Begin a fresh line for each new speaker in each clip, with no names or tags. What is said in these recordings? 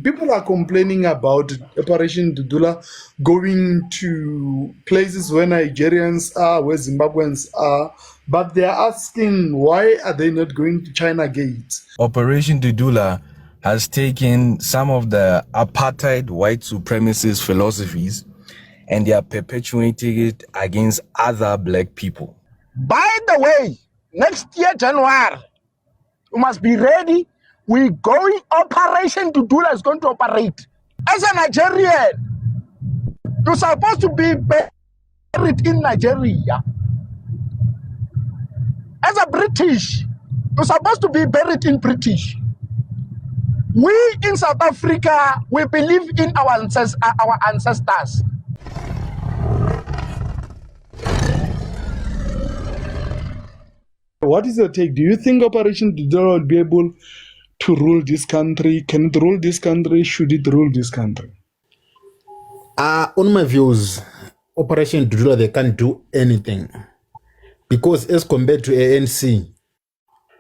People are complaining about Operation Dudula going to places where Nigerians are, where Zimbabweans are, but they are asking why are they not going to China Gate?
Operation Dudula has taken some of the apartheid white supremacist philosophies and they are perpetuating it against other black people.
By the way, next year, January, you must be ready. We're going Operation Dudula is going to operate. As a Nigerian, you're supposed to be buried in Nigeria. As a British, you're supposed to be buried in British. We in South Africa, we believe in our ancestors.
What is your take? Do you think Operation Dudula will be able to rule this country? Can it rule this country? Should it rule this country?
On my views, Operation Dudula, they can't do anything. Because as compared to ANC,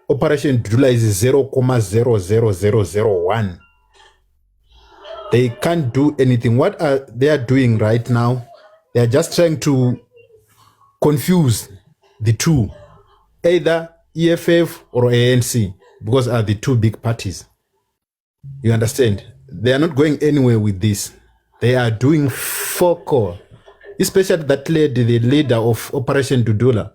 Operation Dudula is 0.00001. They can't do anything. What are they doing right now? They are just trying to confuse the two, either EFF or ANC, because are the two big parties. You understand? They are not going anywhere with this. They are doing fuck all. Especially that lady, the leader of Operation Dudula.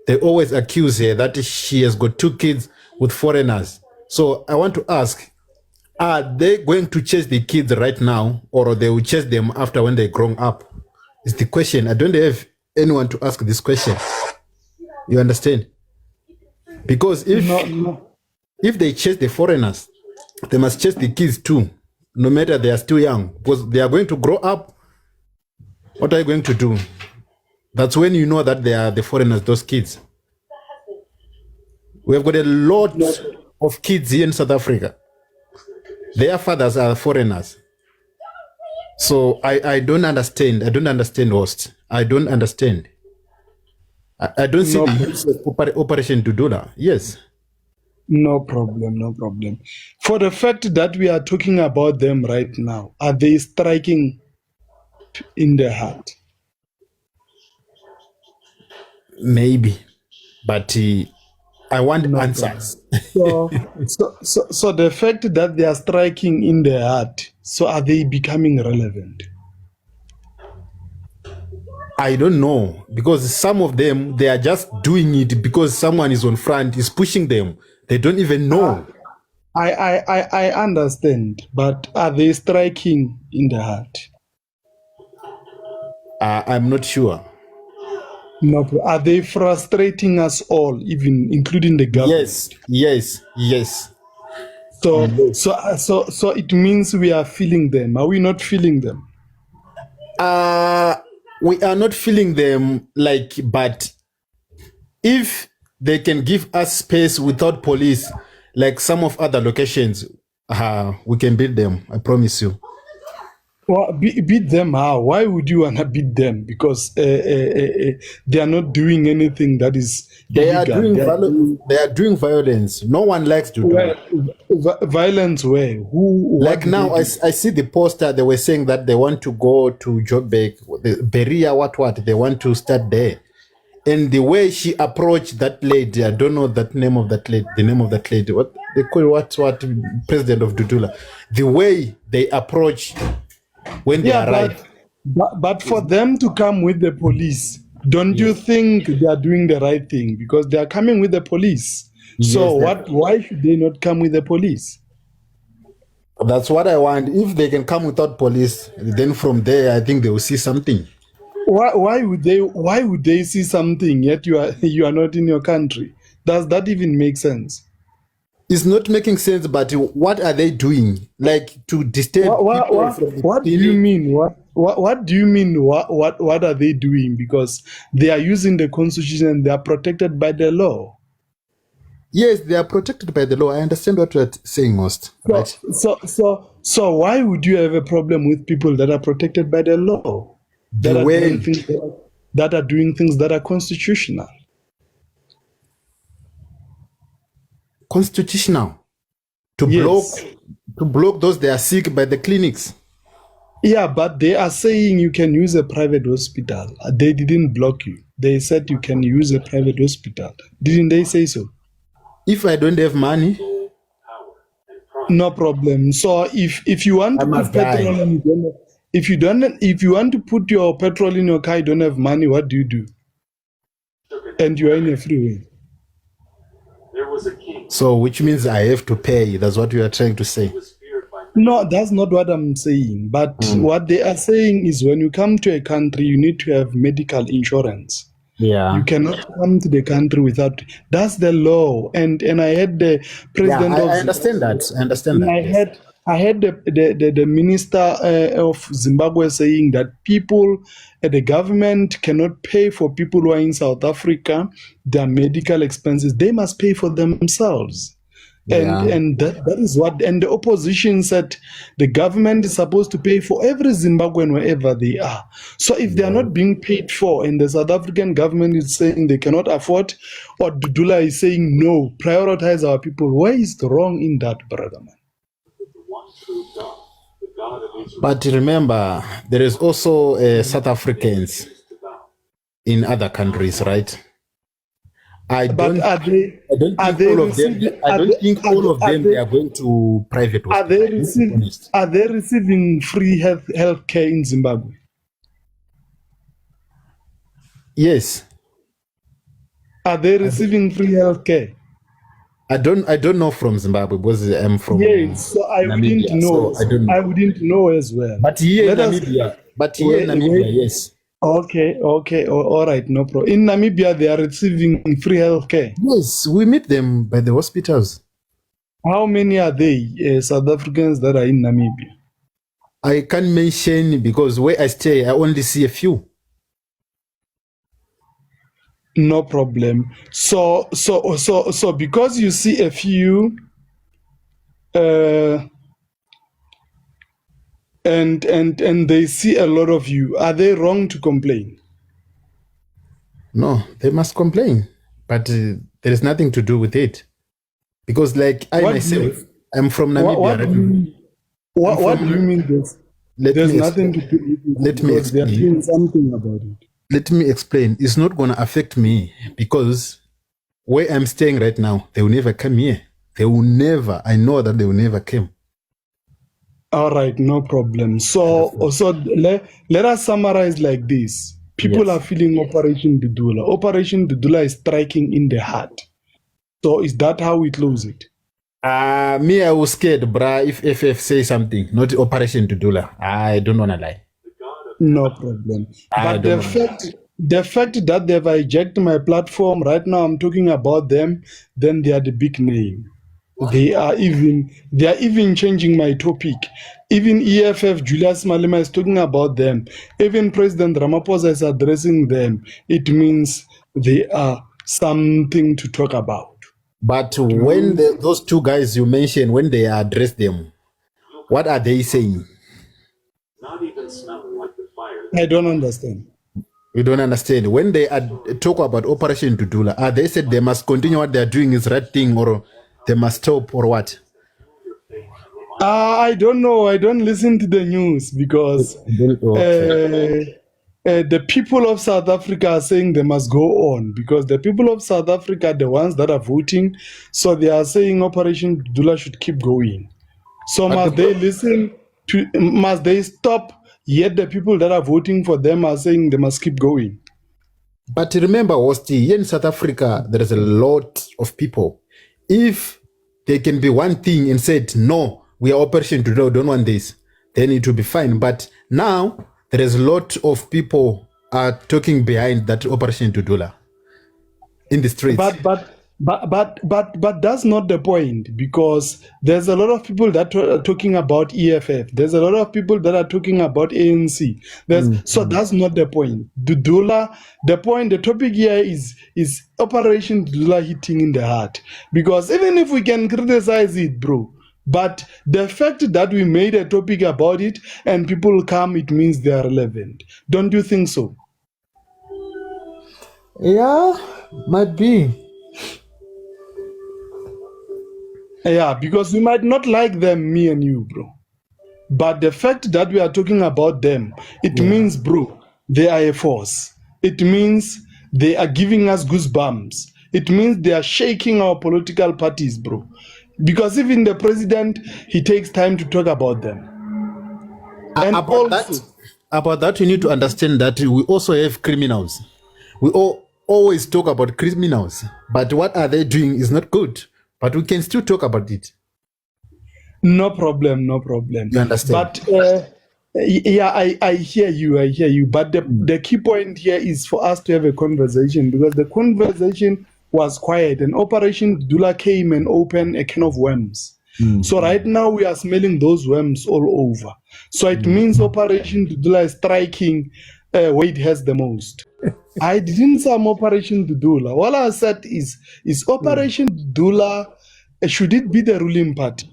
They always accuse her that she has got 2 kids with foreigners. So I want to ask, are they going to chase the kids right now, or they will chase them after when they're grown up? Is the question. I don't have anyone to ask this question. You understand? Because if they chase the foreigners, they must chase the kids too, no matter they are still young, because they are going to grow up. What are you going to do? That's when you know that they are the foreigners, those kids. We have got a lot of kids here in South Africa. Their fathers are foreigners. So I don't understand. I don't understand, host. I don't understand. I don't see the use of Operation Dudula. Yes.
No problem, no problem. For the fact that we are talking about them right now, are they striking in the heart?
Maybe, but I want answers.
So the fact that they are striking in the heart, so are they becoming relevant?
I don't know, because some of them, they are just doing it because someone is on front, is pushing them. They don't even know.
I understand, but are they striking in the heart?
I'm not sure.
No, are they frustrating us all, even including the government?
Yes.
So it means we are feeling them. Are we not feeling them?
We are not feeling them, but if they can give us space without police, like some of other locations, we can beat them. I promise you.
Well, beat them how? Why would you wanna beat them? Because they are not doing anything that is illegal.
They are doing violence. No one likes to do
violence. Where? Who?
Like now, I see the poster. They were saying that they want to go to Joburg, Beria, what? They want to start there. And the way she approached that lady, I don't know that name of that lady. The name of that lady. What they call what? President of Dudula. The way they approach. When they arrive.
But for them to come with the police, don't you think they are doing the right thing? Because they are coming with the police. So why should they not come with the police?
That's what I want. If they can come without police, then from there I think they will see something.
Why would they see something yet you are not in your country? Does that even make sense?
It's not making sense, but what are they doing? Like to disturb people from the
what do you mean? What do you mean? What are they doing? Because they are using the constitution and they are protected by the law.
Yes, they are protected by the law. I understand what you're saying, most. Right?
So why would you have a problem with people that are protected by the law? That are doing things that are constitutional.
Constitutional. to
Yes.
block those that are sick by the clinics.
Yeah, but they are saying you can use a private hospital. They didn't block you. They said you can use a private hospital. Didn't they say so?
If I don't have money,
No problem. So if you want
I
to
must
put petrol
die.
and you don't have, if you want to put your petrol in your car, you don't have money, what do you do? And you are in a freeway.
So which means I have to pay. That's what you are trying to say.
No, that's not what I'm saying. But what they are saying is when you come to a country, you need to have medical insurance.
Yeah.
You cannot come to the country without. That's the law. And I had the president
Yeah,
of
I understand that. I understand
And
that. Yes.
I had the minister of Zimbabwe saying that people, the government cannot pay for people who are in South Africa their medical expenses. They must pay for themselves.
Yeah.
And that is what, and the opposition said the government is supposed to pay for every Zimbabwean wherever they are. So if they are not being paid for, and the South African government is saying they cannot afford, or Dudula is saying no, prioritize our people, where is the wrong in that, brother man?
But remember, there is also South Africans in other countries, right? I
But
don't
are they
think all of them.
receiving?
I don't think all of them they are going to private
Are they
hospitals. Let's be
receiving?
honest.
Are they receiving free health care in Zimbabwe?
Yes.
Are they receiving free health care?
I don't know from Zimbabwe because I'm from
Yes, so I wouldn't
Namibia,
know.
so I don't know.
I wouldn't know as well.
But here in
Let us
Namibia,
wait.
yes.
Okay. All right, no problem. In Namibia, they are receiving free health care.
Yes, we meet them by the hospitals.
How many are they, South Africans that are in Namibia?
I can't mention because where I stay, I only see a few.
No problem. So because you see a few, and they see a lot of you, are they wrong to complain?
No, they must complain, but there is nothing to do with it. Because like I
What
myself,
do
I'm from
What,
Namibia.
what do you mean? What do you mean there's nothing to do with it?
Let me
Because they are
explain.
doing something about it.
Let me explain. It's not going to affect me because where I'm staying right now, they will never come here. They will never. I know that they will never come.
All right, no problem. So let us summarize like this. People
Yes.
are feeling Operation Dudula. Operation Dudula is striking in the heart. So is that how we close it?
Me, I was scared, bruh, if FF say something, not Operation Dudula. I don't want to lie.
No problem.
I
But
don't
the fact that they've hijacked my platform right now, I'm talking about them, then they are the big name. They are even changing my topic. Even EFF Julius Malema is talking about them. Even President Ramaphosa is addressing them. It means they are something to talk about.
But when those two guys you mentioned, when they address them, what are they saying?
I don't understand.
We don't understand. When they talk about Operation Dudula, they said they must continue what they're doing is right thing, or they must stop, or what?
I don't know. I don't listen to the news because the people of South Africa are saying they must go on because the people of South Africa are the ones that are voting. So they are saying Operation Dudula should keep going. So must they listen to, must they stop? Yet the people that are voting for them are saying they must keep going.
But remember, Wosti, here in South Africa, there is a lot of people. If they can be one thing and said, no, we are Operation Dudula, don't want this, then it will be fine. But now, there is a lot of people are talking behind that Operation Dudula in the streets.
But that's not the point because there's a lot of people that are talking about EFF. There's a lot of people that are talking about ANC. So that's not the point. Dudula, the topic here is Operation Dudula hitting in the heart. Because even if we can criticize it, bro, but the fact that we made a topic about it and people come, it means they are relevant. Don't you think so?
Yeah, might be.
Yeah, because we might not like them, me and you, bro. But the fact that we are talking about them, it
Yeah.
means, bro, they are a force. It means they are giving us goosebumps. It means they are shaking our political parties, bro. Because even the president, he takes time to talk about them. And
About that, you need to understand that we also have criminals. We always talk about criminals, but what are they doing is not good. But we can still talk about it.
no problem, no problem.
You understand?
But yeah, I hear you. But the key point here is for us to have a conversation, because the conversation was quiet and Operation Dudula came and opened a can of worms. So right now we are smelling those worms all over. So it means Operation Dudula is striking where it has the most. I didn't say Operation Dudula. All I said is Operation Dudula, should it be the ruling party?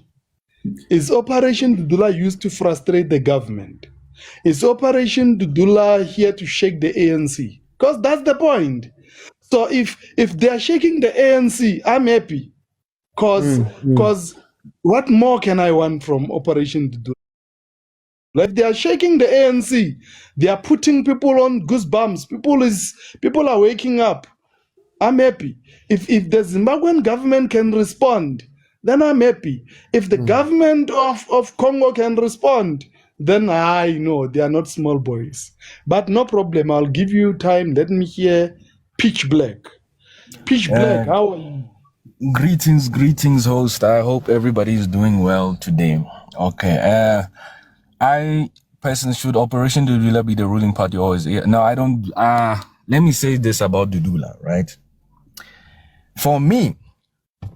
Is Operation Dudula used to frustrate the government? Is Operation Dudula here to shake the ANC? Because that's the point. So if they are shaking the ANC, I'm happy. Because what more can I want from Operation Dudula? Like, they are shaking the ANC, they are putting people on goosebumps. People are waking up. I'm happy. If the Zimbabwean government can respond, then I'm happy. If the government of Congo can respond, then I know they are not small boys. But no problem. I'll give you time. Let me hear Pitch Black. Pitch Black, how are you?
Greetings, host. I hope everybody is doing well today. Okay. I personally, should Operation Dudula be the ruling party always? No, I don't. Let me say this about Dudula, right? For me,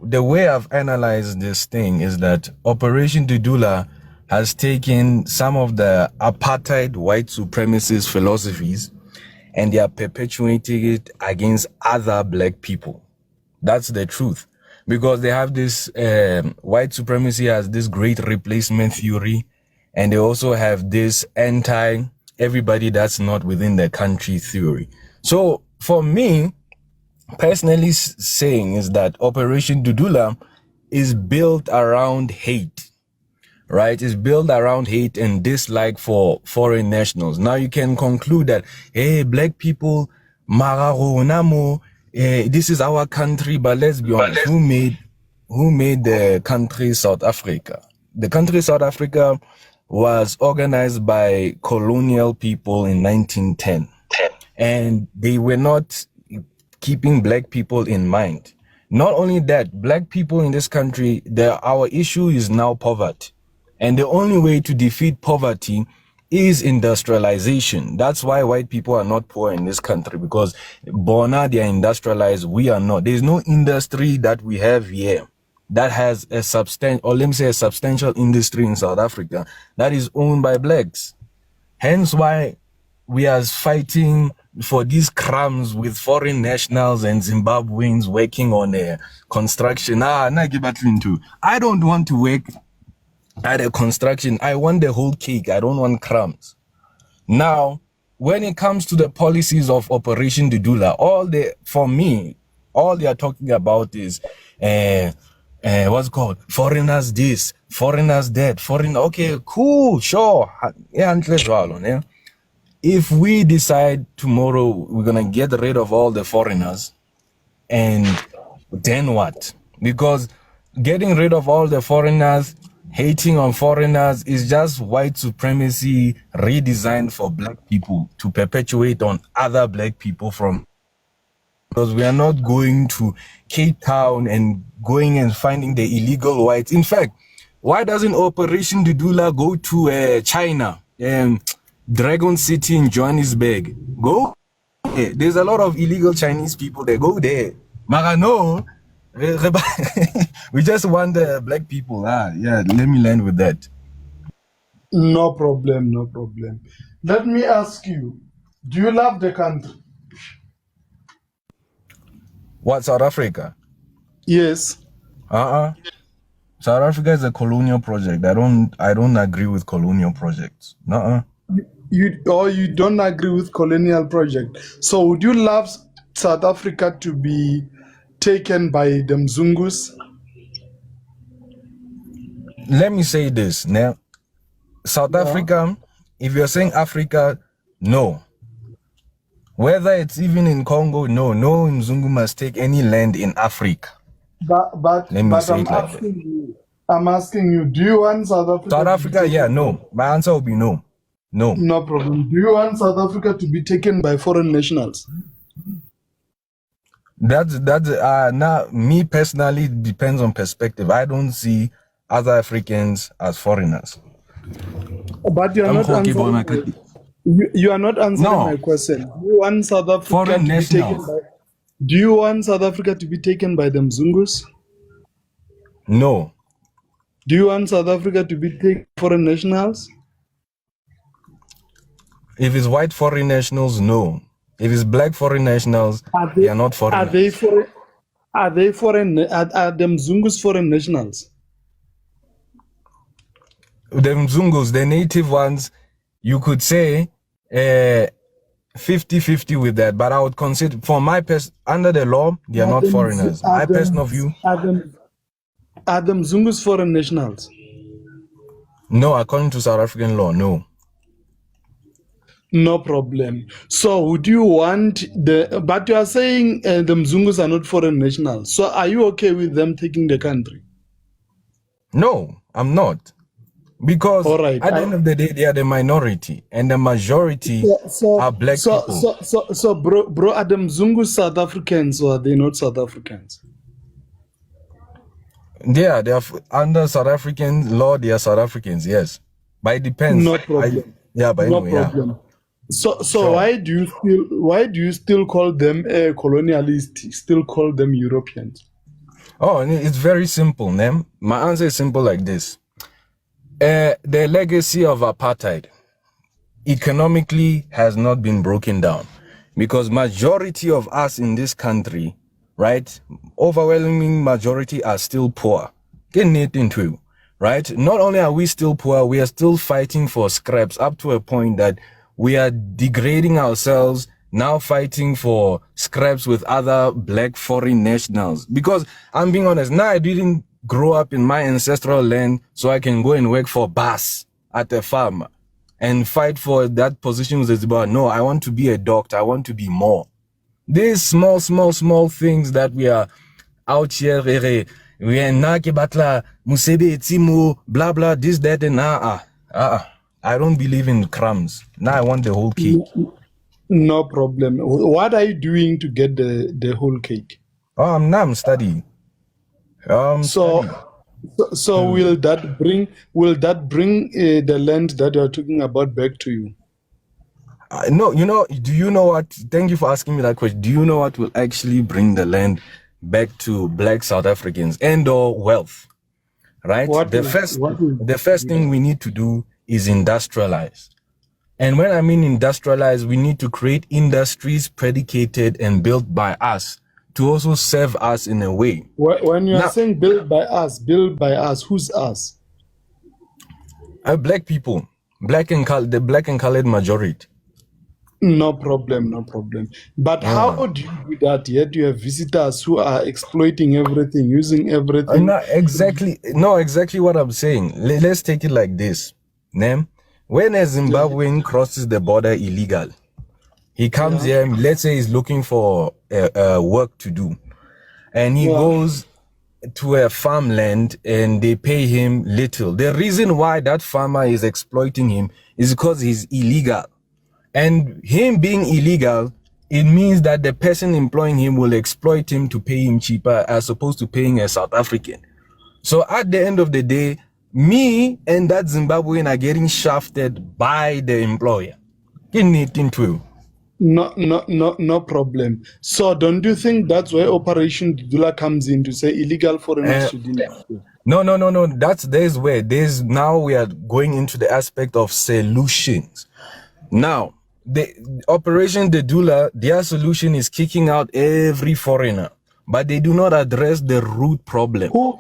the way I've analyzed this thing is that Operation Dudula has taken some of the apartheid white supremacist philosophies and they are perpetuating it against other black people. That's the truth. Because they have this white supremacy as this great replacement theory, and they also have this anti-everybody that's not within the country theory. So for me, personally saying is that Operation Dudula is built around hate, right? It's built around hate and dislike for foreign nationals. Now you can conclude that, hey, black people, this is our country, but let's be honest, who made the country South Africa? The country South Africa was organized by colonial people in 1910, and they were not keeping black people in mind. Not only that, black people in this country, our issue is now poverty. And the only way to defeat poverty is industrialization. That's why white people are not poor in this country, because Bona, they are industrialized, we are not. There's no industry that we have here that has a substantial industry in South Africa that is owned by blacks. Hence why we are fighting for these crumbs with foreign nationals and Zimbabweans working on a construction. I don't want to work at a construction. I want the whole cake. I don't want crumbs. Now, when it comes to the policies of Operation Dudula, all they are talking about is what's it called? Foreigners this, foreigners that, okay, cool, sure. Yeah. If we decide tomorrow we're gonna get rid of all the foreigners, and then what? Because getting rid of all the foreigners, hating on foreigners is just white supremacy redesigned for black people to perpetuate on other black people because we are not going to Cape Town and going and finding the illegal whites. In fact, why doesn't Operation Dudula go to China and Dragon City in Johannesburg? Go. There's a lot of illegal Chinese people that go there. Marano. We just want the black people. Yeah, let me land with that.
No problem. Let me ask you, do you love the country?
What, South Africa?
Yes.
South Africa is a colonial project. I don't agree with colonial projects.
You don't agree with colonial project. So would you love South Africa to be taken by the Mzungus?
let me say this now. South Africa, if you're saying Africa, no. Whether it's even in Congo, no Mzungu must take any land in Africa.
But
Let me say
I'm
it like
asking you. I'm asking you. Do you want South Africa?
South Africa, yeah, no. My answer will be no. No.
No problem. Do you want South Africa to be taken by foreign nationals?
That's now me personally, it depends on perspective. I don't see other Africans as foreigners.
But you are not answering. You are not answering my question. Do you want South Africa
foreign
to
nationals.
be taken by? Do you want South Africa to be taken by the Mzungus?
No.
Do you want South Africa to be taken by foreign nationals?
If it's white foreign nationals, no. If it's black foreign nationals, they are not foreigners.
Are they foreign? Are they foreign? Are the Mzungus foreign nationals?
The Mzungus, the native ones, you could say 50-50 with that, but I would consider, for my under the law, they are not foreigners. My personal view.
Are the Mzungus foreign nationals?
No, according to South African law, no.
No problem. So would you want but you are saying the Mzungus are not foreign nationals. So are you okay with them taking the country?
No, I'm not. Because
right.
at the end of the day, they are the minority and the majority are black people.
So bro, are the Mzungus South Africans or are they not South Africans?
Yeah, they are under South African law, they are South Africans, yes. But it depends.
No problem.
But
no
anyway,
problem.
Yeah.
So sure. why do you still call them colonialists, still call them Europeans?
Oh, it's very simple, Nem. My answer is simple like this. The legacy of apartheid economically has not been broken down because majority of us in this country, right, overwhelming majority are still poor. Getting it into, right? Not only are we still poor, we are still fighting for scraps up to a point that we are degrading ourselves, now fighting for scraps with other black foreign nationals. Because I'm being honest, now I didn't grow up in my ancestral land so I can go and work for Bass at a farm and fight for that position with Zimbabwe. No, I want to be a doctor. I want to be more. These small things that we are out here, we are nake batla, musebe etimo, blah, blah, this, that, and I don't believe in crumbs. Now I want the whole cake.
No problem. What are you doing to get the whole cake?
Oh, I'm studying.
So will that bring the land that you're talking about back to you?
No, do you know what? Thank you for asking me that question. Do you know what will actually bring the land back to black South Africans and or wealth? Right? The first thing we need to do is industrialize. And when I mean industrialize, we need to create industries predicated and built by us to also serve us in a way.
When you are saying built by us, who's us?
Black people, the black and colored majority.
No problem. But how do you do that? Yet you have visitors who are exploiting everything, using everything.
Not exactly what I'm saying. Let's take it like this. When a Zimbabwean crosses the border illegal, he comes here, let's say he's looking for work to do, and he goes to a farmland and they pay him little. The reason why that farmer is exploiting him is because he's illegal. And him being illegal, it means that the person employing him will exploit him to pay him cheaper as opposed to paying a South African. So at the end of the day, me and that Zimbabwean are getting shafted by the employer.
No problem. So don't you think that's where Operation Dudula comes in to say illegal foreigners shouldn't?
No. There's now we are going into the aspect of solutions. Now, the Operation Dudula, their solution is kicking out every foreigner, but they do not address the root problem.
Who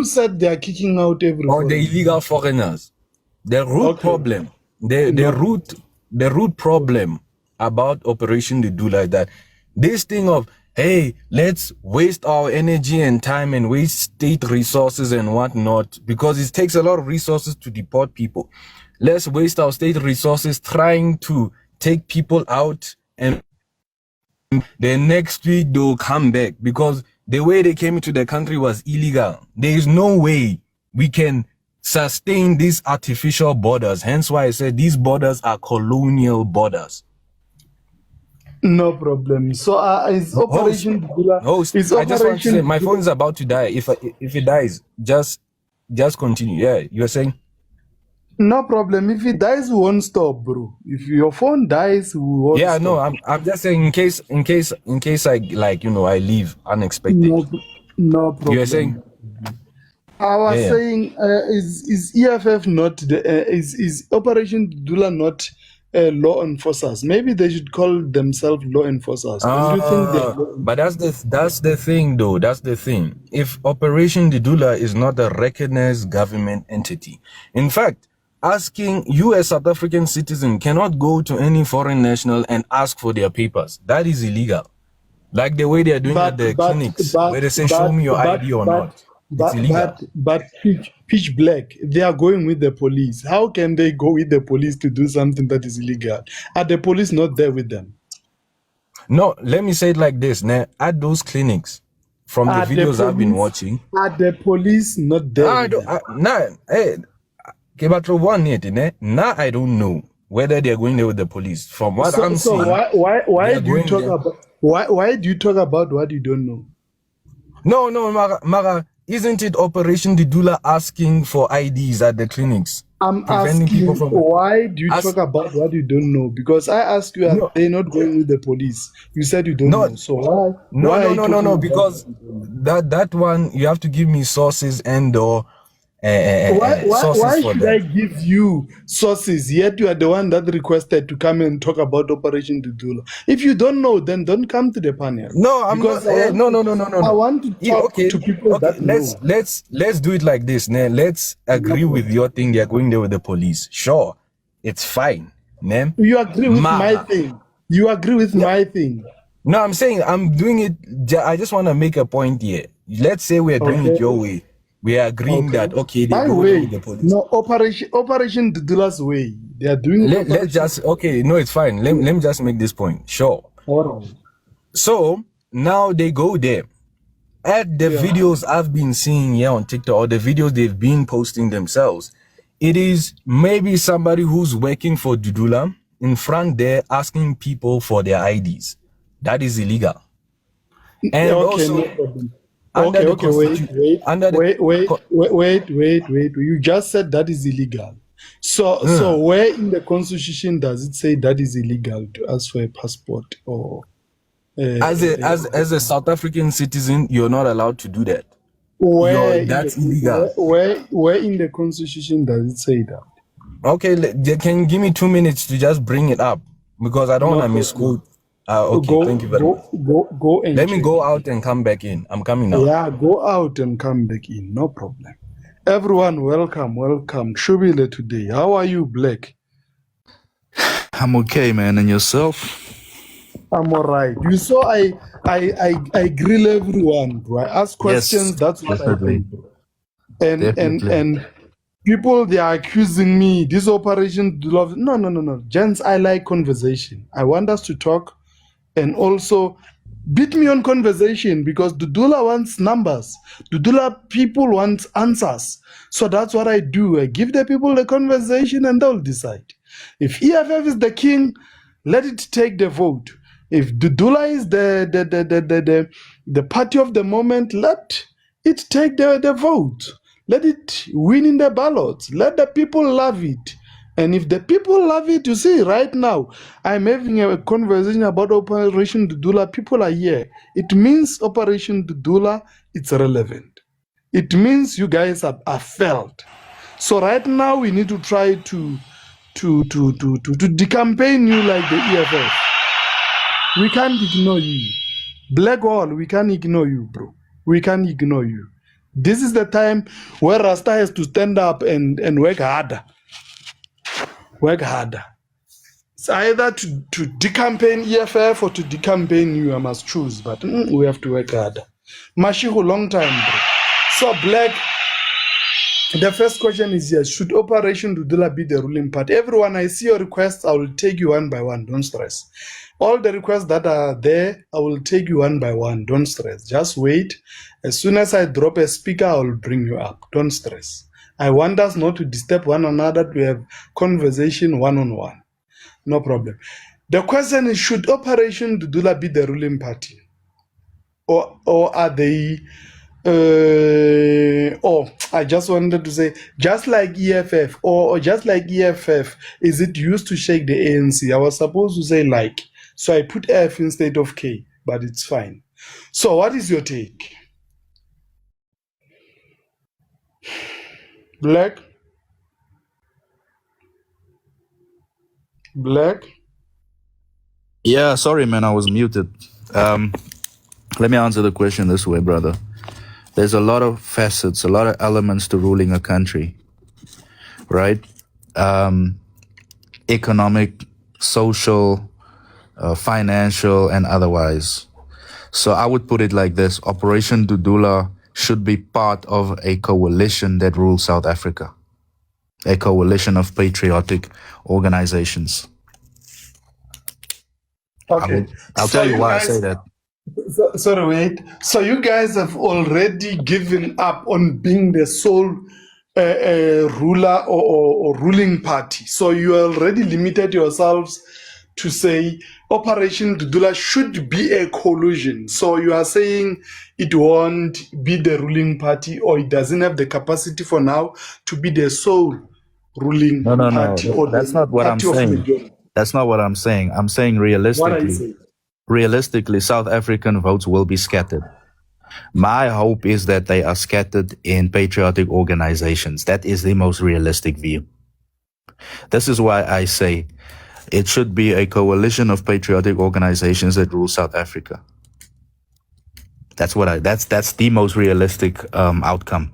said they are kicking out every foreigner?
The illegal foreigners. The root problem. The root problem about Operation Dudula is that this thing of hey, let's waste our energy and time and waste state resources and whatnot, because it takes a lot of resources to deport people. Let's waste our state resources trying to take people out, and then next week they'll come back, because the way they came into the country was illegal. There is no way we can sustain these artificial borders. Hence why I said these borders are colonial borders.
No problem. So is Operation Dudula?
Host,
Is
I just want to say
Operation
my phone is about to die. If it dies, just continue. Yeah, you were saying?
No problem. If it dies, we won't stop, bro. If your phone dies, we won't
Yeah,
stop.
no, I'm just saying in case I I leave unexpected.
No problem.
You were saying?
I was
Yeah.
saying, is EFF not is Operation Dudula not law enforcers? Maybe they should call themselves law enforcers. Don't you think they're law
But that's the thing, though. That's the thing. If Operation Dudula is not a recognized government entity, in fact, asking you as South African citizen cannot go to any foreign national and ask for their papers. That is illegal. Like the way they are doing at the clinics, where they say, show me your ID or not. It's illegal.
But pitch black, they are going with the police. How can they go with the police to do something that is illegal? Are the police not there with them?
No, let me say it like this. Now, at those clinics, from the videos I've been watching,
are the police not there? I don't
know whether they're going there with the police. From what I'm seeing,
why do you talk about why do you talk about what you don't know?
No, Mara, isn't it Operation Dudula asking for IDs at the clinics?
I'm asking people from why do you talk about what you don't know? Because I asked you, are they not going with the police? You said you don't know. So why?
No. Because that one you have to give me sources and or
why should I give you sources? Yet you are the one that requested to come and talk about Operation Dudula. If you don't know, then don't come to the panel.
No, I'm not. No.
I want to talk to people that know.
Let's do it like this. Nah. Let's agree with your thing. They're going there with the police. Sure, it's fine. Nah.
You agree with my thing. You agree with my thing.
No, I'm saying I'm doing it. I just want to make a point here. Let's say we are doing it your way. We are agreeing that they go with the police.
No, Operation Dudula's way. They are doing.
Let's just no, it's fine. Let me just make this point. Sure.
All right.
So now they go there. At the videos I've been seeing here on TikTok, or the videos they've been posting themselves, it is maybe somebody who's working for Dudula in front there asking people for their IDs. That is illegal. And also.
No problem. Wait. You just said that is illegal. So where in the constitution does it say that is illegal to ask for a passport or
as a South African citizen, you're not allowed to do that. That's illegal.
Where in the constitution does it say that?
Okay, can you give me 2 minutes to just bring it up, because I don't want to misquote. Thank you very much.
Go and
let me go out and come back in. I'm coming now.
Yeah, go out and come back in. No problem. Everyone, welcome. Shubile today. How are you, Black?
I'm okay, man. And yourself?
I'm all right. You saw I grill everyone, bro. I ask questions. Yes, that's what definitely. I do. And people, they are accusing me. This operation, no. Gents, I like conversation. I want us to talk. And also, beat me on conversation, because Dudula wants numbers. Dudula people want answers. So that's what I do. I give the people the conversation and they'll decide. If EFF is the king, let it take the vote. If Dudula is the party of the moment, let it take the vote. Let it win in the ballots. Let the people love it. And if the people love it, you see, right now, I'm having a conversation about Operation Dudula. People are here. It means Operation Dudula, it's relevant. It means you guys are felt. So right now, we need to try to decampaign you like the EFF. We can't ignore you. Black Hole, we can't ignore you, bro. We can't ignore you. This is the time where Rasta has to stand up and work harder. Work harder. It's either to decampaign EFF or to decampaign you. I must choose, but we have to work hard. Mashihu, long time, bro. So, Black, the first question is yes. Should Operation Dudula be the ruling party? Everyone, I see your requests. I will take you one by one. Don't stress. All the requests that are there, I will take you one by one. Don't stress. Just wait. As soon as I drop a speaker, I will bring you up. Don't stress. I want us not to disturb one another, to have conversation one-on-one. No problem. The question is, should Operation Dudula be the ruling party? Or are they... I just wanted to say, just like EFF, or just like EFF, is it used to shake the ANC? I was supposed to say like, so I put F instead of K, but it's fine. So what is your take? Black? Black?
Yeah, sorry, man, I was muted. Let me answer the question this way, brother. There's a lot of facets, a lot of elements to ruling a country, right? Economic, social, financial, and otherwise. So I would put it like this. Operation Dudula should be part of a coalition that rules South Africa. A coalition of patriotic organizations.
Okay.
I'll
So
tell you why I
guys-
say that.
Sorry, wait. So you guys have already given up on being the sole ruler or ruling party. So you already limited yourselves to say Operation Dudula should be a coalition. So you are saying it won't be the ruling party, or it doesn't have the capacity for now to be the sole ruling
No.
party. Or
That's
the
not what I'm
party of
saying.
majority.
That's not what I'm saying. I'm saying
What are you
realistically.
saying?
Realistically, South African votes will be scattered. My hope is that they are scattered in patriotic organizations. That is the most realistic view. This is why I say it should be a coalition of patriotic organizations that rule South Africa. That's the most realistic outcome.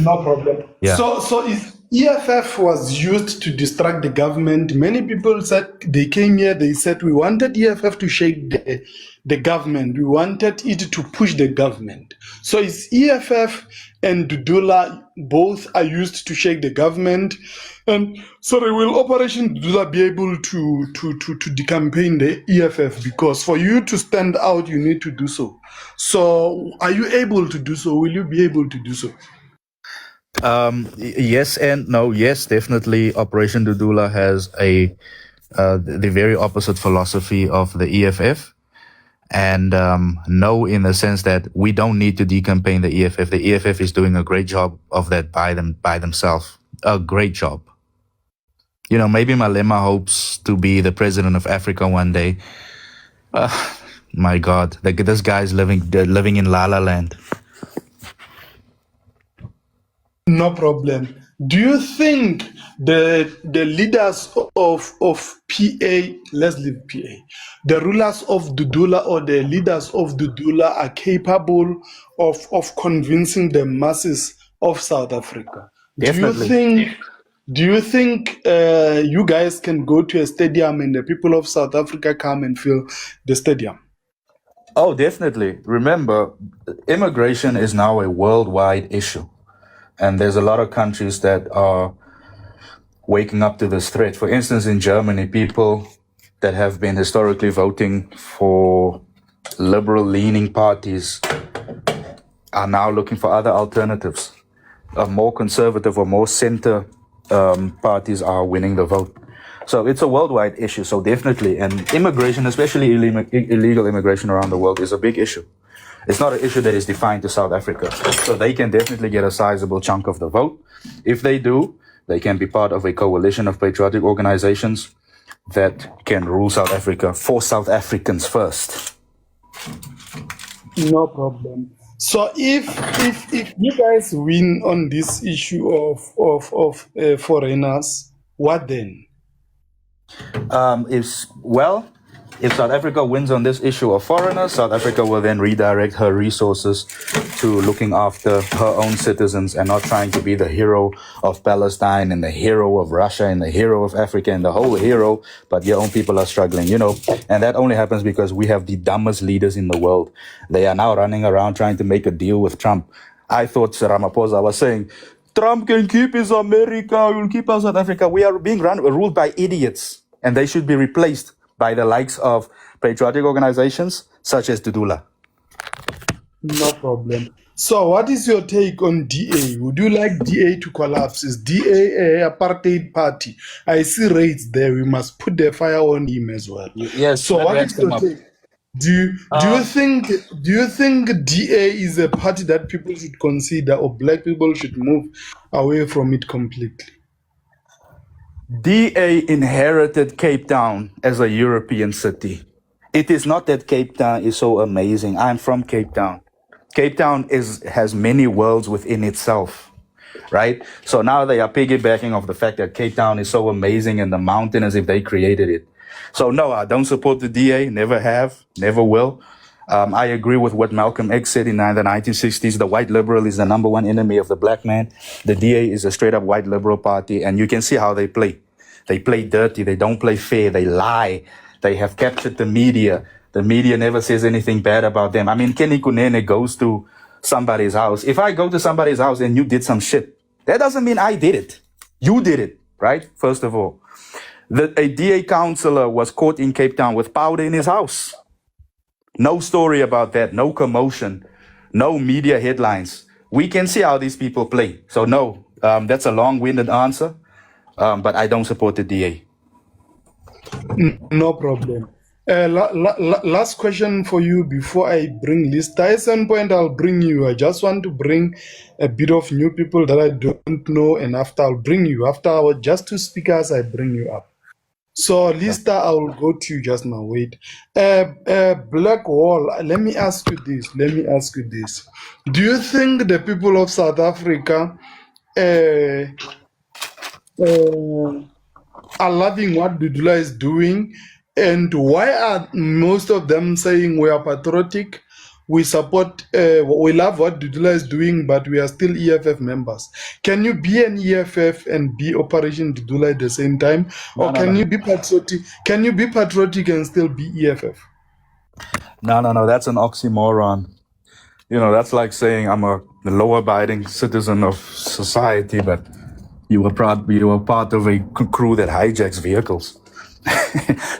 No problem.
Yeah.
So if EFF was used to distract the government, many people said they came here, they said we wanted EFF to shake the government. We wanted it to push the government. So is EFF and Dudula both are used to shake the government? And sorry, will Operation Dudula be able to decampaign the EFF? Because for you to stand out, you need to do so. So are you able to do so? Will you be able to do so?
Yes and no. Yes, definitely. Operation Dudula has the very opposite philosophy of the EFF, and no, in the sense that we don't need to decampaign the EFF. The EFF is doing a great job of that by themselves. A great job. You know, maybe Malema hopes to be the president of Africa one day. My God, this guy's living in La La Land.
No problem. Do you think the leaders of PA, let's leave PA, the rulers of Dudula or the leaders of Dudula are capable of convincing the masses of South Africa?
Definitely.
Do you think you guys can go to a stadium and the people of South Africa come and fill the stadium?
Oh, definitely. Remember, immigration is now a worldwide issue. And there's a lot of countries that are waking up to this threat. For instance, in Germany, people that have been historically voting for liberal-leaning parties are now looking for other alternatives. More conservative or more center parties are winning the vote. So it's a worldwide issue. So definitely, and immigration, especially illegal immigration around the world, is a big issue. It's not an issue that is defined to South Africa. So they can definitely get a sizable chunk of the vote. If they do, they can be part of a coalition of patriotic organizations that can rule South Africa for South Africans first.
No problem. So if you guys win on this issue of foreigners, what then?
If South Africa wins on this issue of foreigners, South Africa will then redirect her resources to looking after her own citizens and not trying to be the hero of Palestine and the hero of Russia and the hero of Africa and the whole hero, but your own people are struggling, you know. And that only happens because we have the dumbest leaders in the world. They are now running around trying to make a deal with Trump. I thought Ramaphosa was saying, Trump can keep his America, we'll keep our South Africa. We are being ruled by idiots, and they should be replaced by the likes of patriotic organizations such as Dudula.
No problem. So, what is your take on DA? Would you like DA to collapse? Is DA a apartheid party? I see raids there. We must put the fire on him as well.
Yes,
So, what is your take? Do you think DA is a party that people should consider, or black people should move away from it completely?
DA inherited Cape Town as a European city. It is not that Cape Town is so amazing. I'm from Cape Town. Cape Town has many worlds within itself, right? So now they are piggybacking off the fact that Cape Town is so amazing and the mountain as if they created it. So no, I don't support the DA, never have, never will. I agree with what Malcolm X said in the 1960s. The white liberal is the number one enemy of the black man. The DA is a straight up white liberal party, and you can see how they play. They play dirty. They don't play fair. They lie. They have captured the media. The media never says anything bad about them. I mean, Kenny Kunene goes to somebody's house. If I go to somebody's house and you did some shit, that doesn't mean I did it. You did it, right? First of all. A DA councillor was caught in Cape Town with powder in his house. No story about that, no commotion, no media headlines. We can see how these people play. So no, that's a long-winded answer, but I don't support the DA.
No problem. Last question for you before I bring Lista. At some point, I'll bring you. I just want to bring a bit of new people that I don't know, and after I'll bring you. After our just two speakers, I bring you up. So, Lista, I will go to you just now. Wait. Black Wall, let me ask you this. Do you think the people of South Africa are loving what Dudula is doing? And why are most of them saying we are patriotic, we support, we love what Dudula is doing, but we are still EFF members? Can you be an EFF and be Operation Dudula at the same time? Or can you be patriotic? Can you be patriotic and still be EFF?
No, that's an oxymoron. You know, that's like saying I'm a law-abiding citizen of society, but you were part of a crew that hijacks vehicles.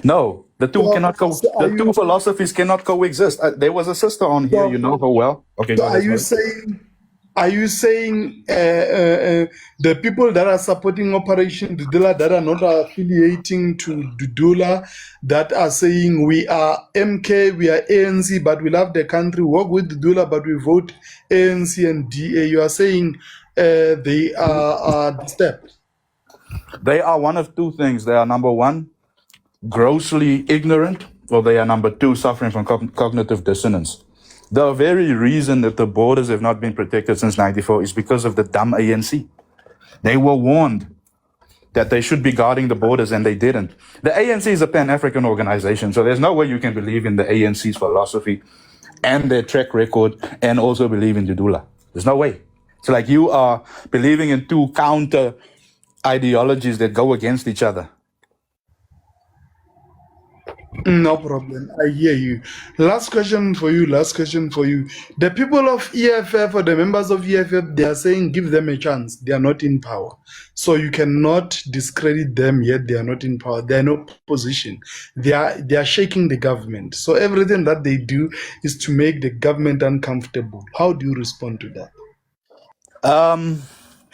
No, the two cannot two philosophies cannot coexist. There was a sister on here, you know her well. Okay.
So are you saying the people that are supporting Operation Dudula, that are not affiliating to Dudula, that are saying we are MK, we are ANC, but we love the country, work with Dudula, but we vote ANC and DA, you are saying they are disturbed?
They are one of two things. They are, number one, grossly ignorant, or they are, number two, suffering from cognitive dissonance. The very reason that the borders have not been protected since 94 is because of the dumb ANC. They were warned that they should be guarding the borders, and they didn't. The ANC is a Pan-African organization, so there's no way you can believe in the ANC's philosophy and their track record and also believe in Dudula. There's no way. It's like you are believing in two counter ideologies that go against each other.
No problem. I hear you. Last question for you. The people of EFF, or the members of EFF, they are saying give them a chance. They are not in power. So you cannot discredit them yet. They are not in power. They are in opposition. They are shaking the government. So everything that they do is to make the government uncomfortable. How do you respond to that?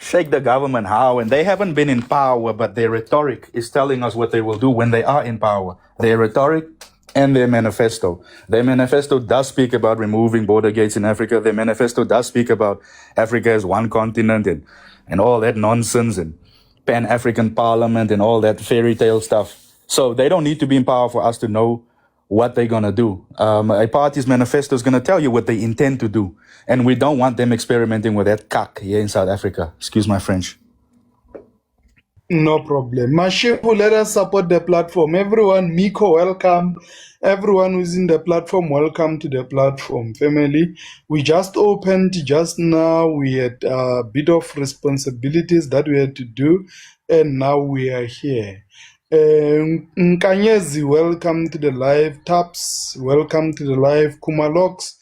Shake the government how? And they haven't been in power, but their rhetoric is telling us what they will do when they are in power. Their rhetoric and their manifesto. Their manifesto does speak about removing border gates in Africa. Their manifesto does speak about Africa as one continent and all that nonsense and Pan-African Parliament and all that fairy tale stuff. So they don't need to be in power for us to know what they're going to do. A party's manifesto is going to tell you what they intend to do. And we don't want them experimenting with that cack here in South Africa. Excuse my French.
No problem. Mashipu, let us support the platform. Everyone, Miko, welcome. Everyone who's in the platform, welcome to the platform. Family, we just opened just now. We had a bit of responsibilities that we had to do, and now we are here. Nkanyezi, welcome to the live. Taps, welcome to the live. Kumalox,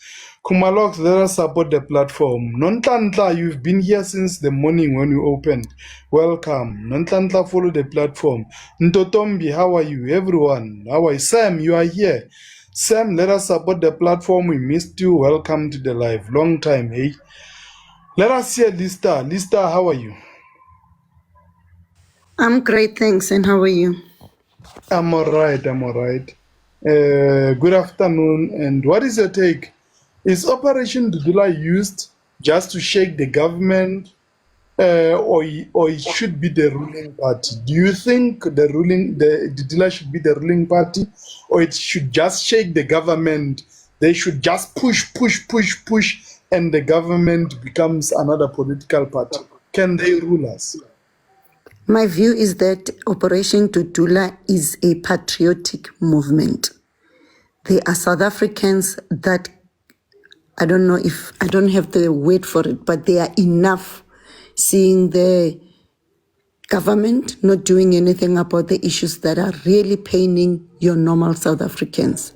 let us support the platform. Nontantla, you've been here since the morning when you opened. Welcome. Nontantla, follow the platform. Ntotombi, how are you? Everyone, how are you? Sam, you are here. Sam, let us support the platform. We missed you. Welcome to the live. Long time, hey? Let us hear Lista. Lista, how are you?
I'm great, thanks. And how are you?
I'm all right. Good afternoon. And what is your take? Is Operation Dudula used just to shake the government, or it should be the ruling party? Do you think the Dudula should be the ruling party, or it should just shake the government? They should just push, and the government becomes another political party. Can they rule us?
My view is that Operation Dudula is a patriotic movement. There are South Africans that, I don't have the word for it, but they are enough seeing the government not doing anything about the issues that are really paining your normal South Africans.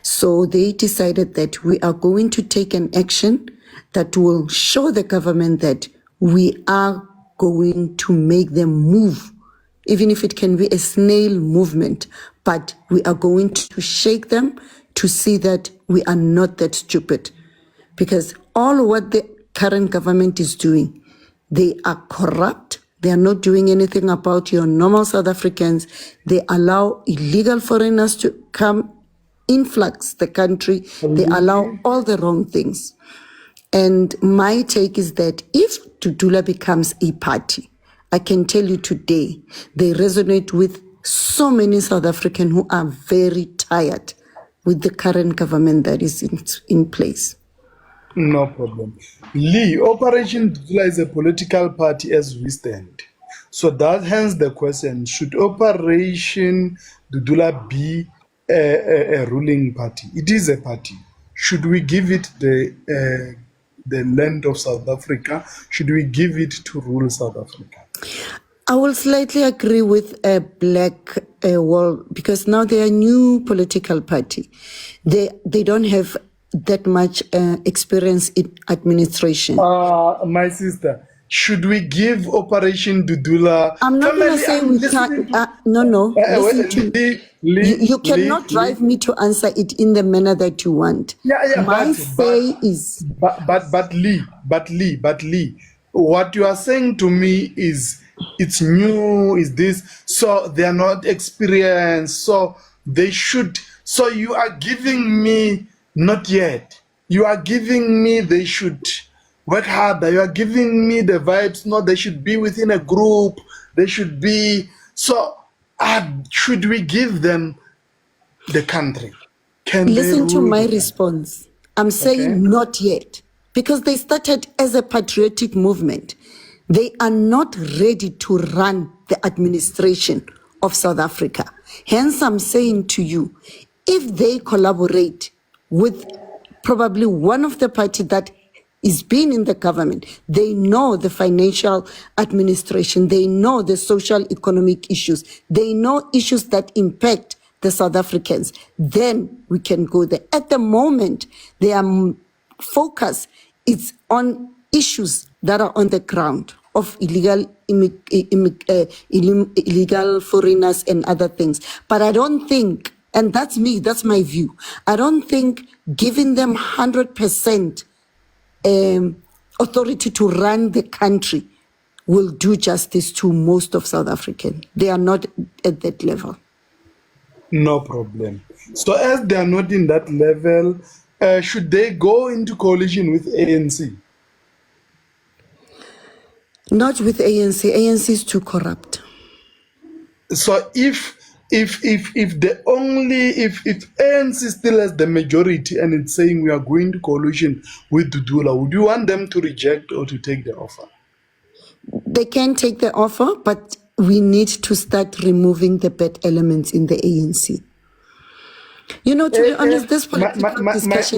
So they decided that we are going to take an action that will show the government that we are going to make them move, even if it can be a snail movement, but we are going to shake them to see that we are not that stupid. Because all what the current government is doing, they are corrupt. They are not doing anything about your normal South Africans. They allow illegal foreigners to come influx the country. They allow all the wrong things. And my take is that if Dudula becomes a party, I can tell you today, they resonate with so many South Africans who are very tired with the current government that is in place.
No problem. Lee, Operation Dudula is a political party as we stand. So that hence the question, should Operation Dudula be a ruling party? It is a party. Should we give it the land of South Africa? Should we give it to rule South Africa?
I will slightly agree with a Black Wall, because now they are a new political party. They don't have that much experience in administration.
My sister, should we give Operation Dudula?
I'm not going to say we can't. No. Listen to you cannot drive me to answer it in the manner that you want. My say is.
But Lee, what you are saying to me is it's new, is this, so they are not experienced, so they should, so you are giving me, not yet, you are giving me they should work harder, you are giving me the vibes, no, they should be within a group, they should be, so should we give them the country? Can
listen to my
them?
response. I'm saying not yet, because they started as a patriotic movement. They are not ready to run the administration of South Africa. Hence, I'm saying to you, if they collaborate with probably one of the party that is being in the government, they know the financial administration, they know the social economic issues, they know issues that impact the South Africans, then we can go there. At the moment, their focus is on issues that are on the ground of illegal foreigners and other things. But I don't think, and that's me, that's my view, I don't think giving them 100% authority to run the country will do justice to most of South Africans. They are not at that level.
No problem. So as they are not in that level, should they go into coalition with ANC?
Not with ANC. ANC is too corrupt.
So if ANC still has the majority and it's saying we are going to coalition with Dudula, would you want them to reject or to take the offer?
They can take the offer, but we need to start removing the bad elements in the ANC. You know, to be honest, this political discussion...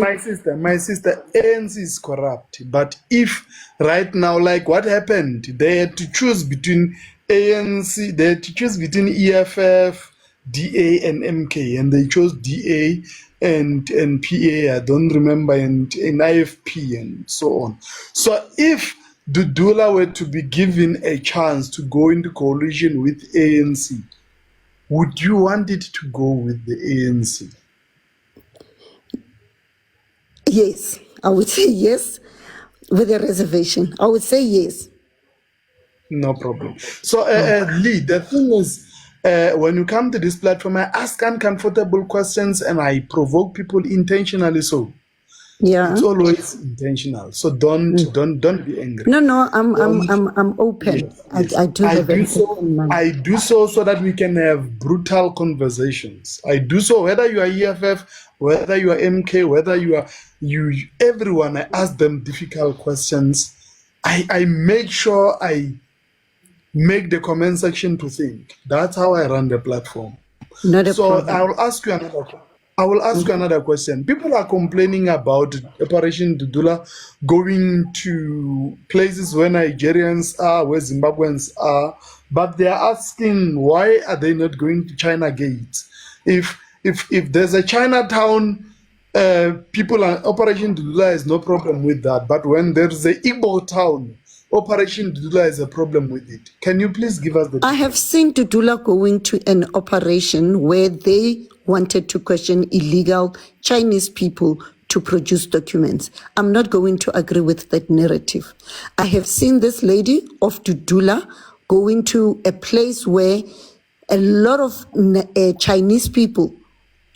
My sister, ANC is corrupt. But if right now, like what happened, they had to choose between ANC, they had to choose between EFF, DA, and MK, and they chose DA and PA, I don't remember, and IFP, and so on. So if Dudula were to be given a chance to go into coalition with ANC, would you want it to go with the ANC?
Yes, I would say yes, with a reservation. I would say yes.
No problem. So, Lee, the thing is, when you come to this platform, I ask uncomfortable questions and I provoke people intentionally. So,
Yeah.
it's always intentional. So don't be angry.
No, I'm open.
Yes.
I do have an open mind.
I do so that we can have brutal conversations. I do so whether you are EFF, whether you are MK, whether you are everyone. I ask them difficult questions. I make sure I make the comment section to think. That's how I run the platform.
Not a
So
problem.
I will ask you another question. People are complaining about Operation Dudula going to places where Nigerians are, where Zimbabweans are, but they are asking why are they not going to China Gate? If there's a Chinatown, people are Operation Dudula is no problem with that. But when there's a Igbo town, Operation Dudula is a problem with it. Can you please give us the
I have seen Dudula going to an operation where they wanted to question illegal Chinese people to produce documents. I'm not going to agree with that narrative. I have seen this lady of Dudula going to a place where a lot of Chinese people,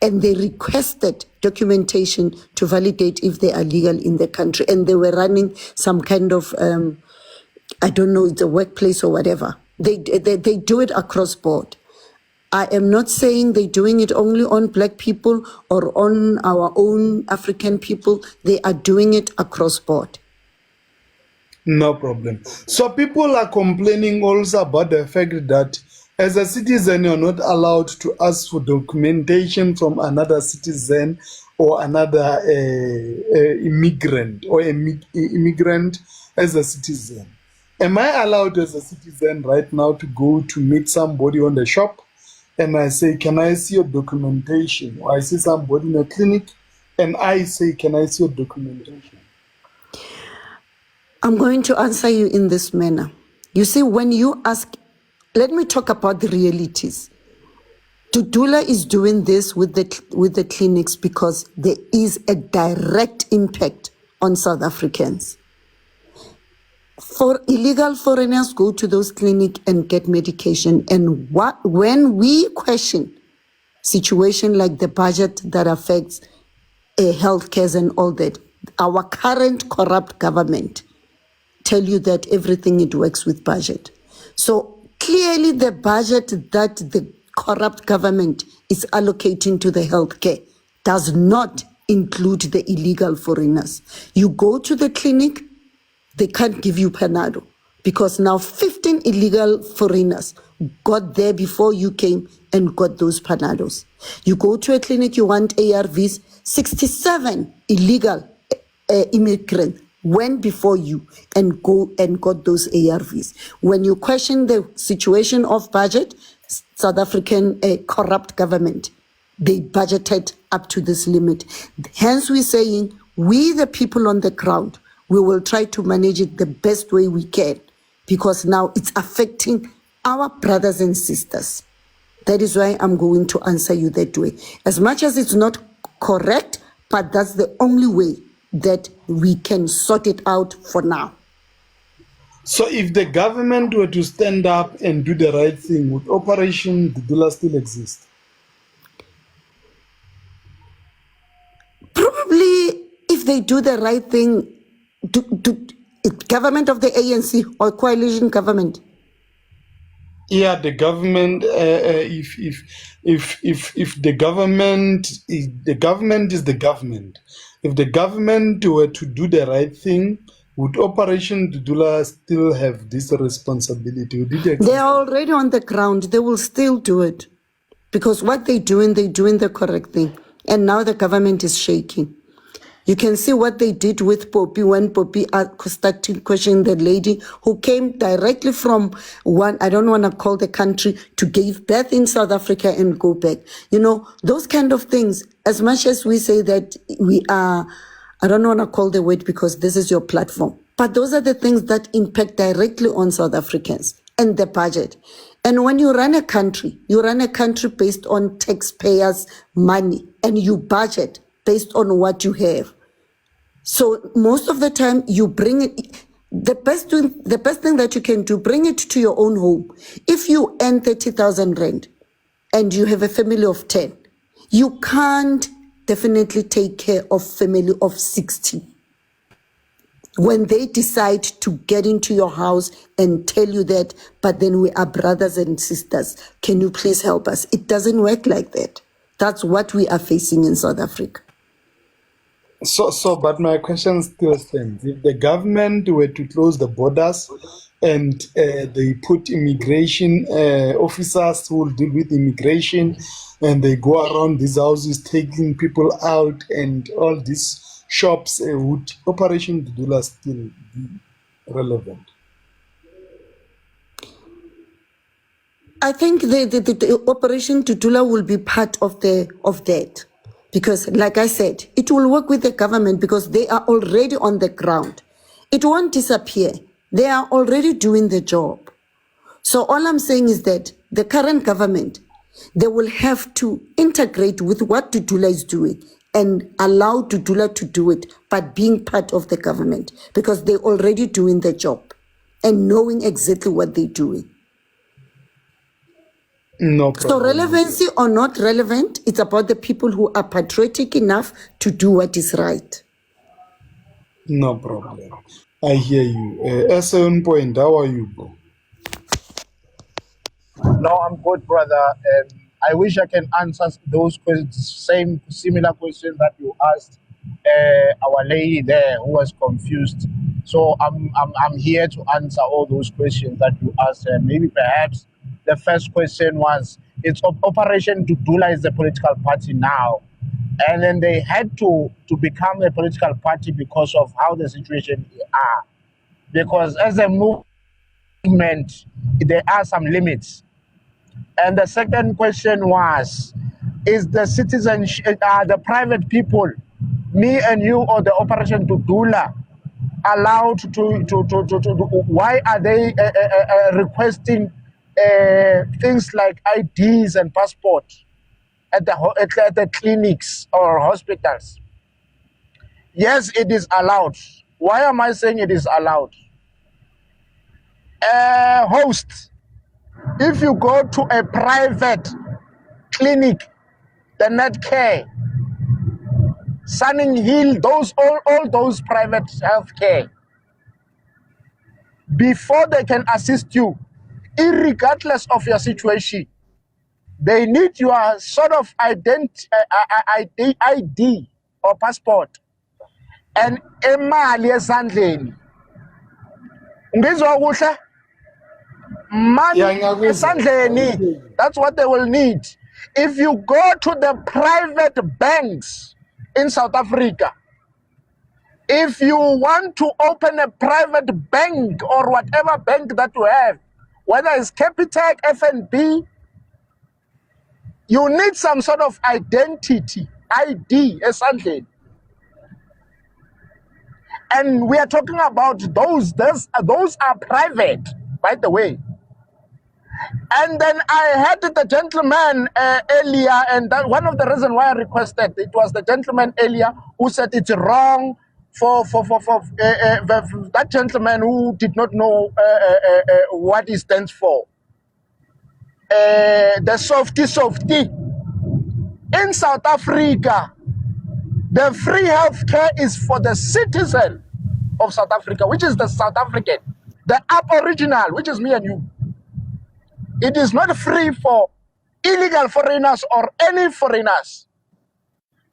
and they requested documentation to validate if they are legal in the country. And they were running some kind of, I don't know, it's a workplace or whatever. They do it across board. I am not saying they're doing it only on Black people or on our own African people. They are doing it across board.
No problem. So people are complaining also about the fact that as a citizen, you're not allowed to ask for documentation from another citizen or another immigrant or immigrant as a citizen. Am I allowed as a citizen right now to go to meet somebody on the shop and I say, can I see your documentation? Or I see somebody in a clinic and I say, can I see your documentation?
I'm going to answer you in this manner. You see, when you ask, let me talk about the realities. Dudula is doing this with the clinics because there is a direct impact on South Africans. For illegal foreigners, go to those clinics and get medication. And when we question situation like the budget that affects healthcare and all that, our current corrupt government tell you that everything it works with budget. So clearly the budget that the corrupt government is allocating to the healthcare does not include the illegal foreigners. You go to the clinic, they can't give you Panado because now 15 illegal foreigners got there before you came and got those Panados. You go to a clinic, you want ARVs, 67 illegal immigrants went before you and got those ARVs. When you question the situation of budget, South African corrupt government, they budgeted up to this limit. Hence we're saying, we the people on the ground, we will try to manage it the best way we can because now it's affecting our brothers and sisters. That is why I'm going to answer you that way. As much as it's not correct, but that's the only way that we can sort it out for now.
So if the government were to stand up and do the right thing, would Operation Dudula still exist?
Probably if they do the right thing, government of the ANC or coalition government.
Yeah, the government. If the government is the government, if the government were to do the right thing, would Operation Dudula still have this responsibility? Would it
They
exist?
are already on the ground. They will still do it because what they're doing the correct thing. And now the government is shaking. You can see what they did with Poppy when Poppy started questioning the lady who came directly from one, I don't want to call the country, to give birth in South Africa and go back. You know, those kind of things, as much as we say that we are, I don't want to call the word because this is your platform, but those are the things that impact directly on South Africans and the budget. And when you run a country based on taxpayers' money and you budget based on what you have. So most of the time you bring it, the best thing that you can do, bring it to your own home. If you earn 30,000 rand and you have a family of 10, you can't definitely take care of family of 60. When they decide to get into your house and tell you that, but then we are brothers and sisters, can you please help us? It doesn't work like that. That's what we are facing in South Africa.
But my question still stands. If the government were to close the borders and they put immigration officers who will deal with immigration and they go around these houses taking people out and all these shops, would Operation Dudula still be relevant?
I think the Operation Dudula will be part of that. Because like I said, it will work with the government because they are already on the ground. It won't disappear. They are already doing the job. So all I'm saying is that the current government, they will have to integrate with what Dudula is doing and allow Dudula to do it, but being part of the government because they're already doing the job and knowing exactly what they're doing.
No
So
problem.
relevancy or not relevant, it's about the people who are patriotic enough to do what is right.
No problem. I hear you. At certain point, how are you, bro?
No, I'm good, brother. I wish I can answer those similar questions that you asked our lady there who was confused. So I'm here to answer all those questions that you asked. Maybe perhaps the first question was, it's Operation Dudula is a political party now, and then they had to become a political party because of how the situation are. Because as a movement, there are some limits. And the second question was, is the citizenship, the private people, me and you or the Operation Dudula, allowed to why are they requesting things like IDs and passport at the clinics or hospitals? Yes, it is allowed. Why am I saying it is allowed? Host, if you go to a private clinic, the Netcare, Sunning Hill, all those private healthcare, before they can assist you, irregardless of your situation, they need your sort of ID or passport and imali esandleni. Ngizwa kuhle? Money
Yeah, ngiyakuzwa.
esandleni. That's what they will need. If you go to the private banks in South Africa, if you want to open a private bank or whatever bank that you have, whether it's Capitec, FNB, you need some sort of identity, ID, esandleni. And we are talking about those are private, by the way. And then I heard the gentleman earlier, and that one of the reasons why I requested it was the gentleman earlier who said it's wrong for that gentleman who did not know what it stands for. The softy. In South Africa, the free healthcare is for the citizen of South Africa, which is the South African, the Aboriginal, which is me and you. It is not free for illegal foreigners or any foreigners.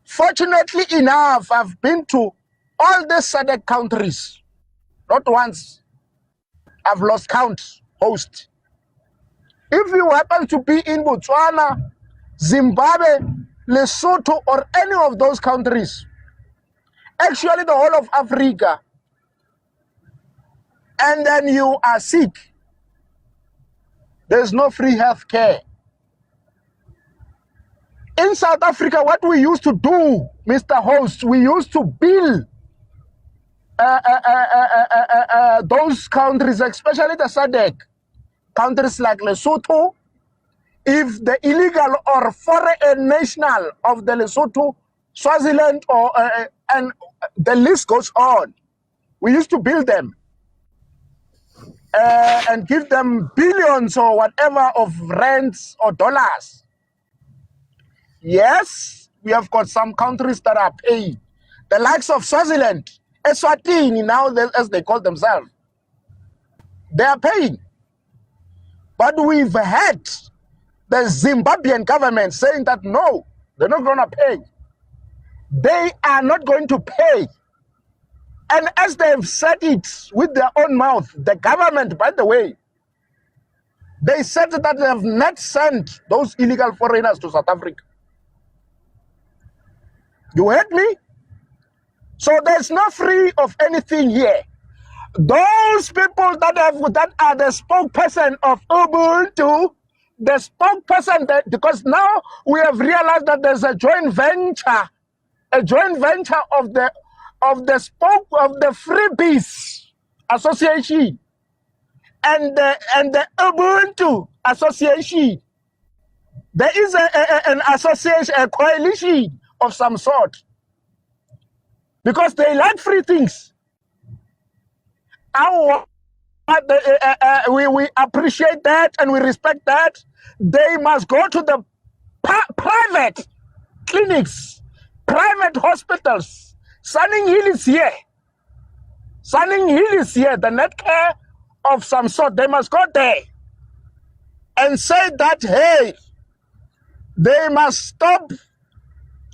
Fortunately enough, I've been to all the SADC countries. not once. I've lost count, host. If you happen to be in Botswana, Zimbabwe, Lesotho, or any of those countries, actually the whole of Africa, and then you are sick, there's no free health care. In South Africa, what we used to do, Mr. Host, we used to bill those countries, especially the SADC countries like Lesotho, if the illegal or foreign national of the Lesotho, Swaziland, or and the list goes on, we used to bill them and give them billions or whatever of rands or dollars. Yes, we have got some countries that are paying. The likes of Swaziland, Eswatini now, as they call themselves, they are paying. But we've had the Zimbabwean government saying that no, they're not going to pay. They are not going to pay. And as they've said it with their own mouth, the government, by the way, they said that they have not sent those illegal foreigners to South Africa. You heard me? So there's no free of anything here. Those people that are the spokesperson of Ubuntu, the spokesperson because now we have realized that there's a joint venture of the Freebies Association and the Ubuntu Association. There is an association, a coalition of some sort, because they like free things. We appreciate that and we respect that. They must go to the private clinics, private hospitals. Sunning Hill is here. Sunning Hill is here. The net care of some sort. They must go there and say that, hey, they must stop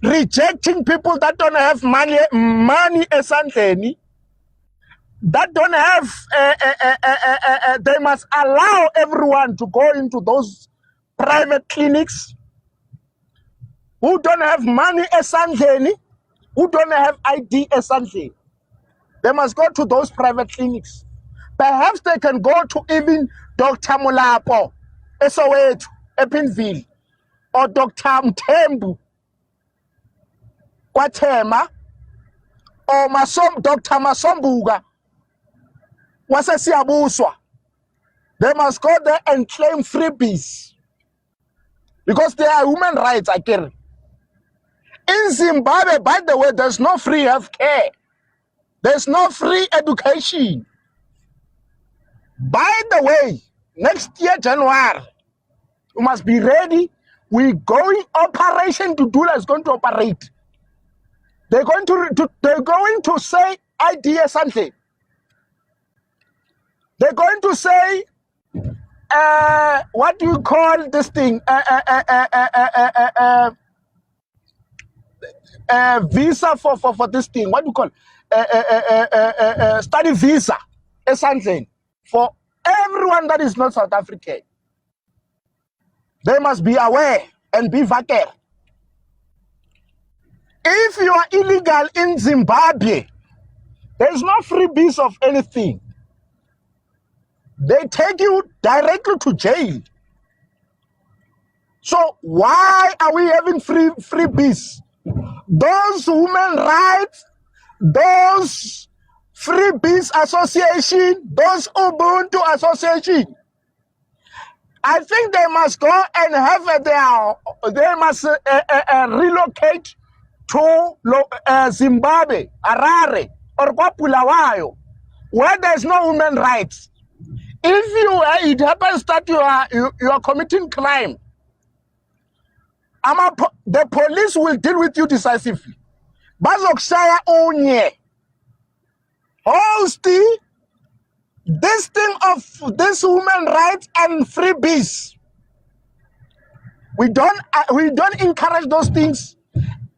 rejecting people that don't have money esandleni, that don't have, they must allow everyone to go into those private clinics who don't have money esandleni, who don't have ID esandleni. They must go to those private clinics. Perhaps they can go to even Dr. Mulapo, Esoweto, Epinville, or Dr. Mtembu, Kwatema, or Dr. Masombuga, Wasesiabuswa. They must go there and claim freebies because they are human rights, I care. In Zimbabwe, by the way, there's no free health care. There's no free education. By the way, next year, January, you must be ready. We're going, Operation Dudula is going to operate. They're going to say idea something. They're going to say, what do you call this thing? Visa for this thing. What do you call? Study visa. Something for everyone that is not South African. They must be aware and be vacant. If you are illegal in Zimbabwe, there's no freebies of anything. They take you directly to jail. So why are we having freebies? Those human rights, those Freebies Association, those Ubuntu Association, I think they must go and have they must relocate to Zimbabwe, Harare, or Bulawayo, where there's no human rights. If it happens that you are committing crime, the police will deal with you decisively. Bazokushaya onye, hosting this thing of this human rights and freebies. We don't encourage those things.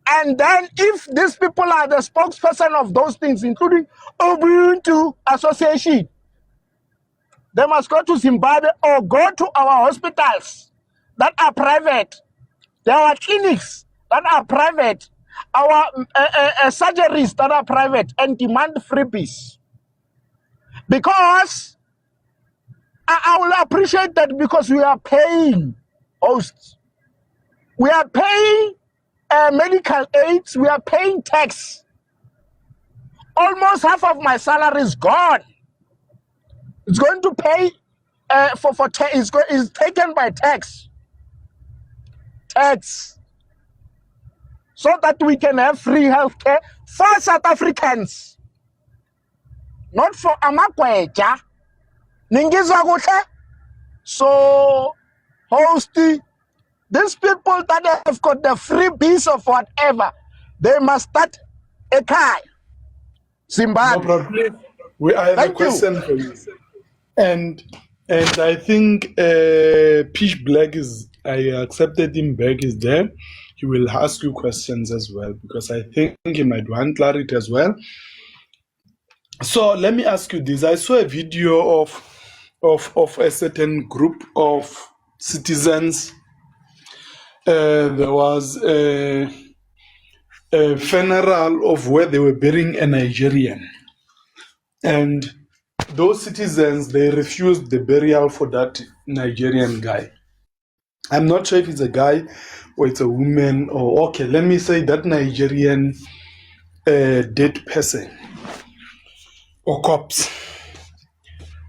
And then if these people are the spokesperson of those things, including Ubuntu Association, they must go to Zimbabwe or go to our hospitals that are private. There are clinics that are private, our surgeries that are private, and demand freebies. Because I will appreciate that, because we are paying hosts. We are paying medical aids. We are paying tax. Almost half of my salary is gone. It's going to pay for tax. Is taken by tax. Tax. So that we can have free healthcare for South Africans. Not for Amakweja. Ningizwa kuhle? So, hosty, these people that have got the freebies of whatever, they must start a car.
No
Zimbabwe.
problem. I have a
Thank you.
question for you. And I think Pish Black is, I accepted him back, is there. He will ask you questions as well, because I think he might want clarity as well. So let me ask you this. I saw a video of a certain group of citizens. There was a funeral of where they were burying a Nigerian. And those citizens, they refused the burial for that Nigerian guy. I'm not sure if it's a guy or it's a woman, or okay, let me say that Nigerian dead person or corpse.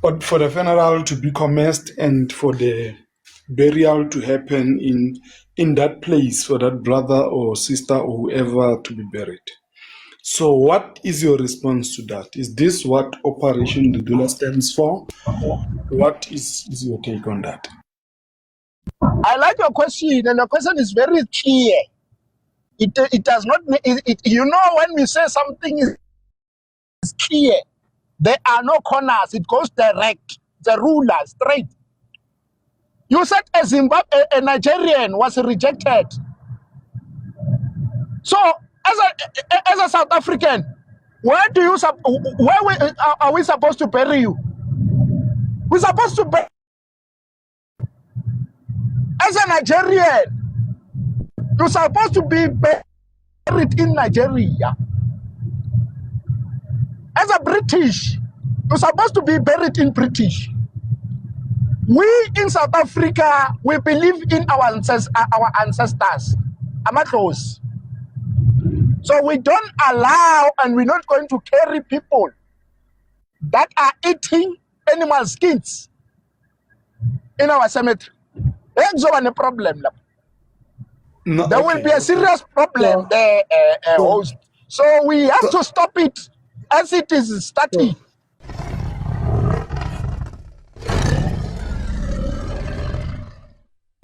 But for the funeral to be commenced and for the burial to happen in that place for that brother or sister or whoever to be buried. So what is your response to that? Is this what Operation Dudula stands for? What is your take on that?
I like your question, and the question is very clear. It does not, you know, when we say something is clear, there are no corners, it goes direct, the ruler, straight. You said a Nigerian was rejected. So, as a South African, where are we supposed to bury you? We're supposed to bury. As a Nigerian, you're supposed to be buried in Nigeria. As a British, you're supposed to be buried in British. We in South Africa, we believe in our ancestors. Amatlos. So we don't allow, and we're not going to carry people that are eating animal skins in our cemetery. There's no problem.
No,
There will be a serious problem there, host. So we have to stop it as it is starting.